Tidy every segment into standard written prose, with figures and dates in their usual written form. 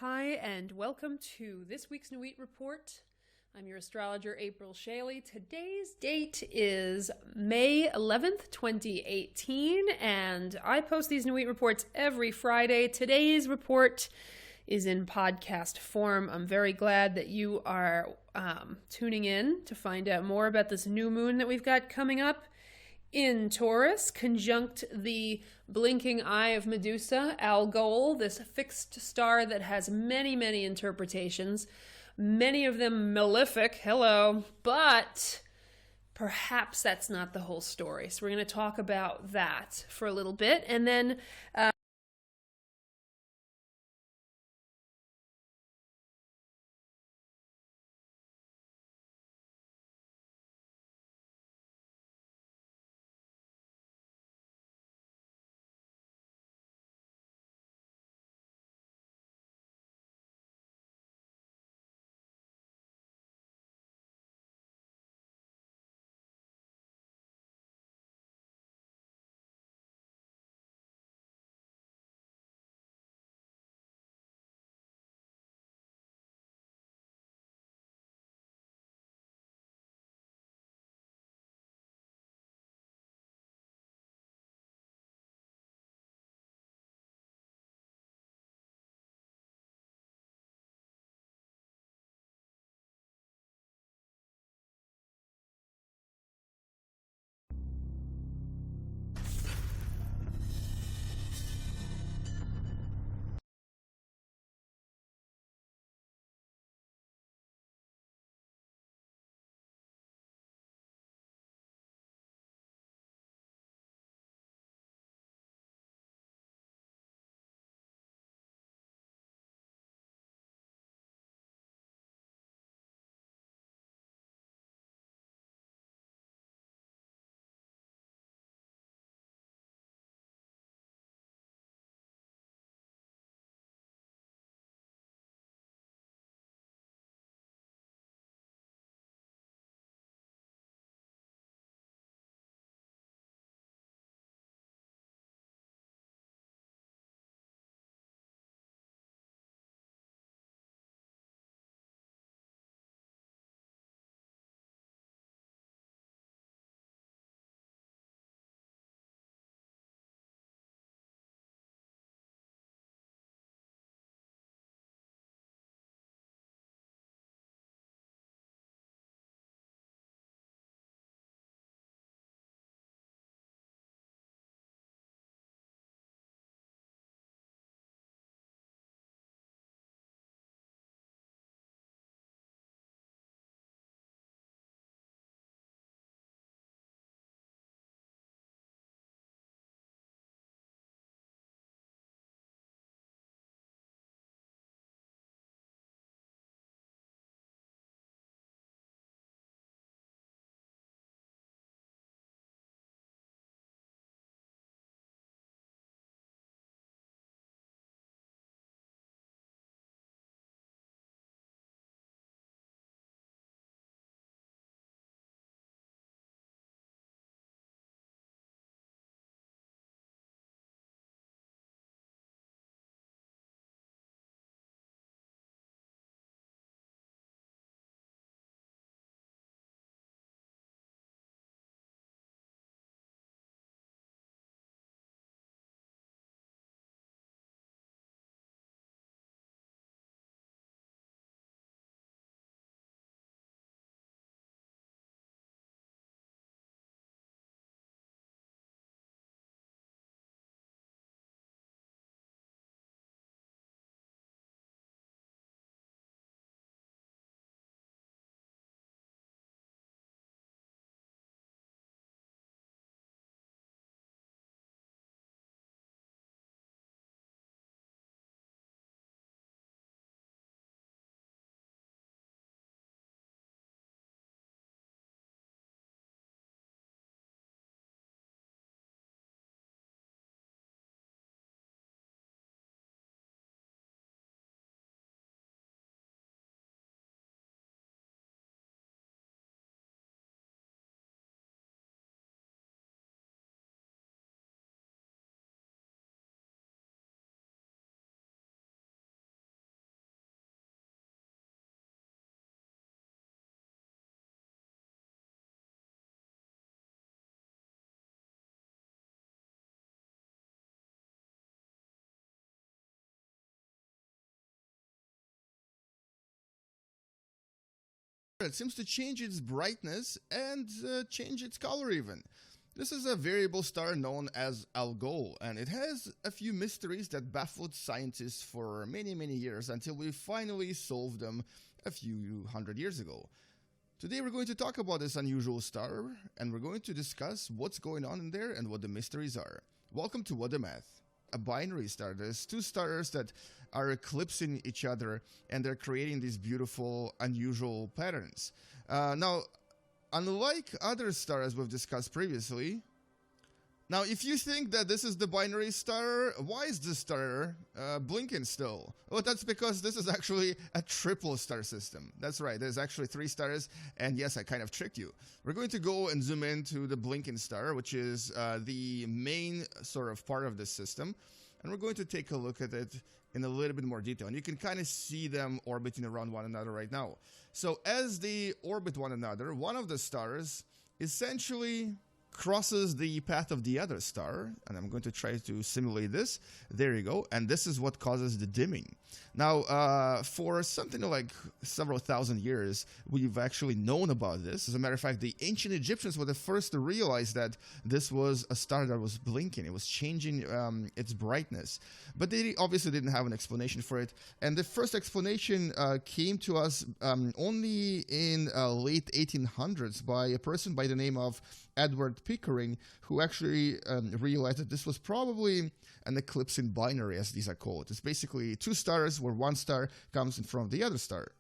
Hi, and welcome to this week's Nuit Report. I'm your astrologer, April Shaley. Today's date is May 11th, 2018, and I post these Nuit Reports every Friday. Today's report is in podcast form. I'm very glad that you are tuning in to find out more about this new moon that we've got coming up in Taurus, conjunct the blinking eye of Medusa, Algol, this fixed star that has many, many interpretations, many of them malefic, but perhaps that's not the whole story. So we're going to talk about that for a little bit, and then It seems to change its brightness and change its color even. This is a variable star known as Algol, and it has a few mysteries that baffled scientists for many years until we finally solved them a few hundred years ago. Today we're going to talk about this unusual star, and we're going to discuss what's going on in there and what the mysteries are. Welcome to What the Math. A binary star. There's two stars that are eclipsing each other, and they're creating these beautiful, unusual patterns. Now, unlike other stars we've discussed previously, now if you think that this is the binary star, why is this star blinking still? Well, that's because this is actually a triple star system. That's right, there's actually 3 stars, and yes, I kind of tricked you. We're going to go and zoom into the blinking star, which is the main sort of part of this system, and we're going to take a look at it in a little bit more detail, and you can kind of see them orbiting around one another right now. So as they orbit one another, one of the stars essentially crosses the path of the other star, and I'm going to try to simulate this. There you go, and this is what causes the dimming. Now, for something like several thousand years, we've actually known about this. As a matter of fact, the ancient Egyptians were the first to realize that this was a star that was blinking. It was changing its brightness, but they obviously didn't have an explanation for it, and the first explanation came to us only in late 1800s by a person by the name of Edward Pickering, who actually realized that this was probably an eclipsing binary, as these are called. It's basically 2 stars where one star comes in front of the other star.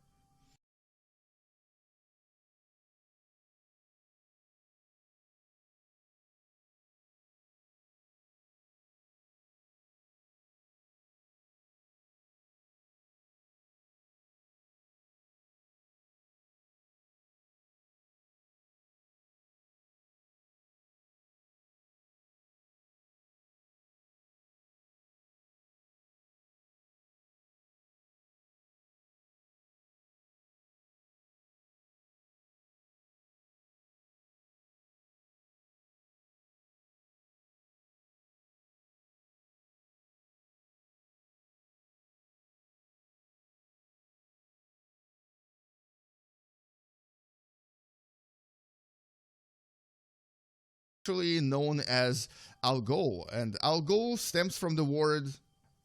Actually known as Algol, and Algol stems from the word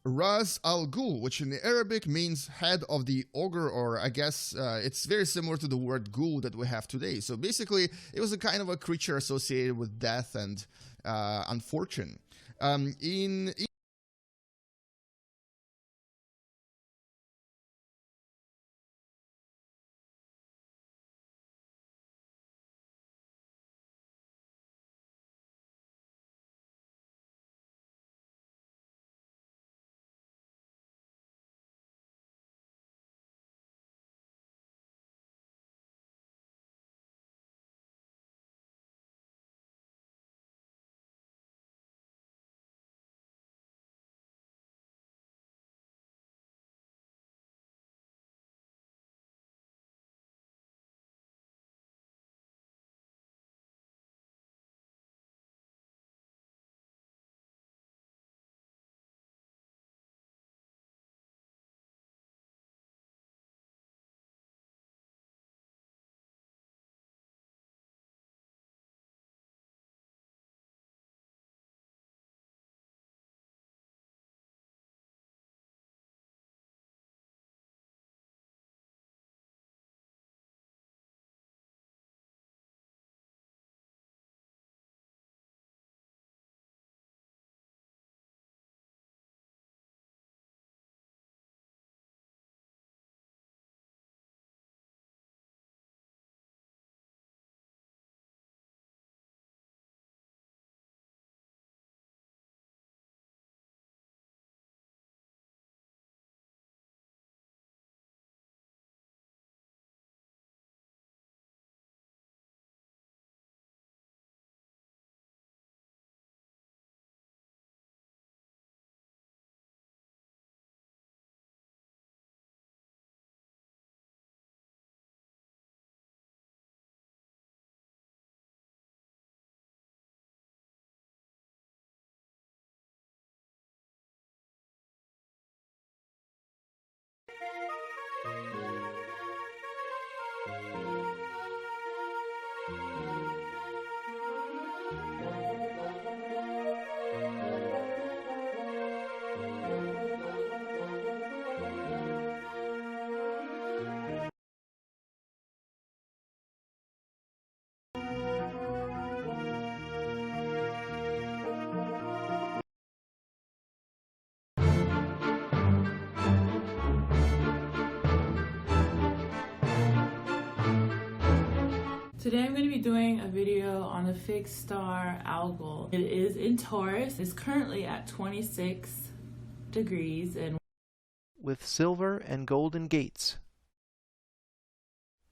Ras Al Ghul, which in Arabic means head of the ogre, or I guess it's very similar to the word ghoul that we have today. So basically, it was a kind of a creature associated with death and unfortune. In Today I'm going to be doing a video on the fixed star Algol. It is in Taurus. It's currently at 26 degrees and with silver and golden gates.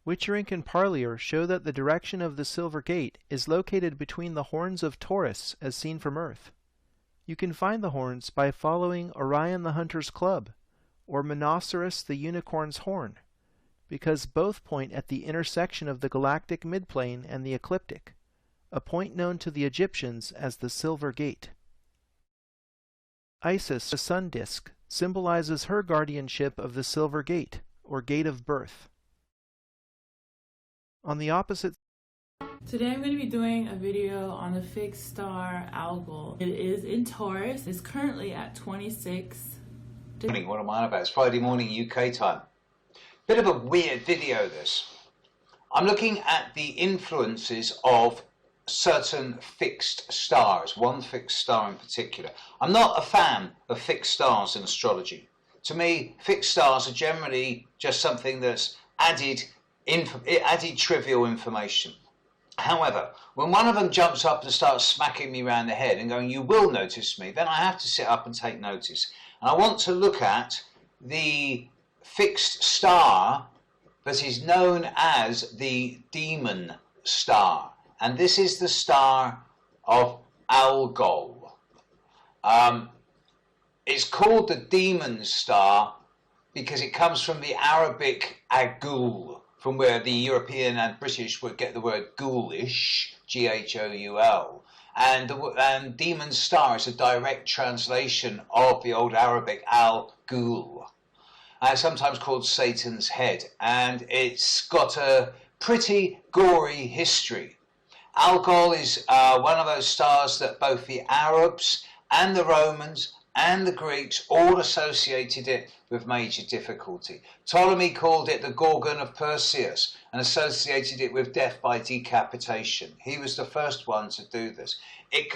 Witcherink and Parlier show that the direction of the Silver Gate is located between the horns of Taurus as seen from Earth. You can find the horns by following Orion the Hunter's Club or Monoceros the Unicorn's Horn, because both point at the intersection of the galactic midplane and the ecliptic, a point known to the Egyptians as the Silver Gate. Isis, the sun disk, symbolizes her guardianship of the Silver Gate, or Gate of Birth. On the opposite Today I'm going to be doing a video on the fixed star Algol. It is in Taurus. It's currently at 26 degrees. What am I on about? It's Friday morning UK time. Bit of a weird video this. I'm looking at the influences of certain fixed stars, one fixed star in particular. I'm not a fan of fixed stars in astrology. To me, fixed stars are generally just something that's added trivial information. However, when one of them jumps up and starts smacking me around the head and going, "You will notice me," then I have to sit up and take notice. And I want to look at the fixed star that is known as the demon star. And this is the star of Algol. It's called the demon star because it comes from the Arabic agul, from where the European and British would get the word ghoulish, Ghoul. And demon star is a direct translation of the old Arabic al-ghul. Sometimes called Satan's head, and it's got a pretty gory history. Algol is one of those stars that both the Arabs and the Romans and the Greeks all associated it with major difficulty. Ptolemy called it the Gorgon of Perseus and associated it with death by decapitation. He was the first one to do this. It